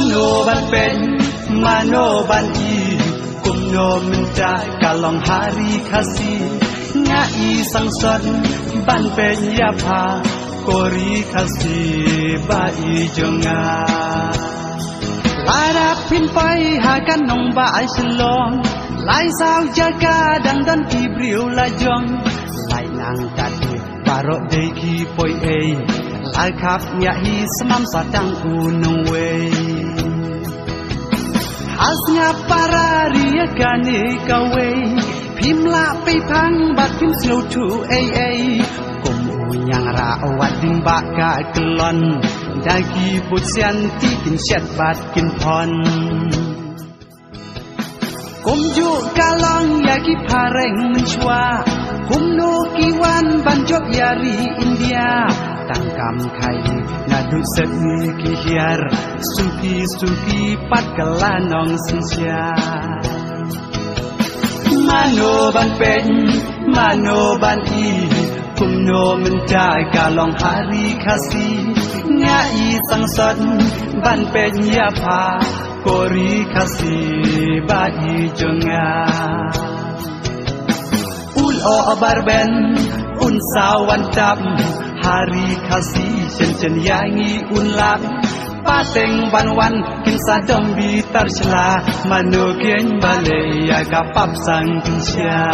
โนบันเป็นมาโนบันอีกุมโนมันจากกะลองหารีคาซีงะอีสังสนบันเป็นยาพาโกรีคาซีบาอีจงาลาดาพินไปหากันนองบาไอฉลองลายสาวจากาดังดันที่บริวลาจงลายนางกัดบารอเดกีปอยเอลายขับยาฮีสมัมสะตังอูนงเวHasnya para ria kane kawe Pimla pe pang bat pim slow to ay Kum unyang ra wat ding baka kelon Dagi put sian ti tin syat bat kin pon Kum ju kalong yagi pareng menchwa Kum no kiwan banjok yari India Tangkam kai nadu sedmi kihiar Suki pat kelanong sensia Mano ban pen mano ban i Kumno menjai kalong hari kasih Ngai sang son ban pen ya pa Kori kasih bai jonga Ul o barben un sawan tap Hari kasih chen yangi unlap Pateng banwan kinsa dombi tarcela Manu kien balaya kapap sang kinsya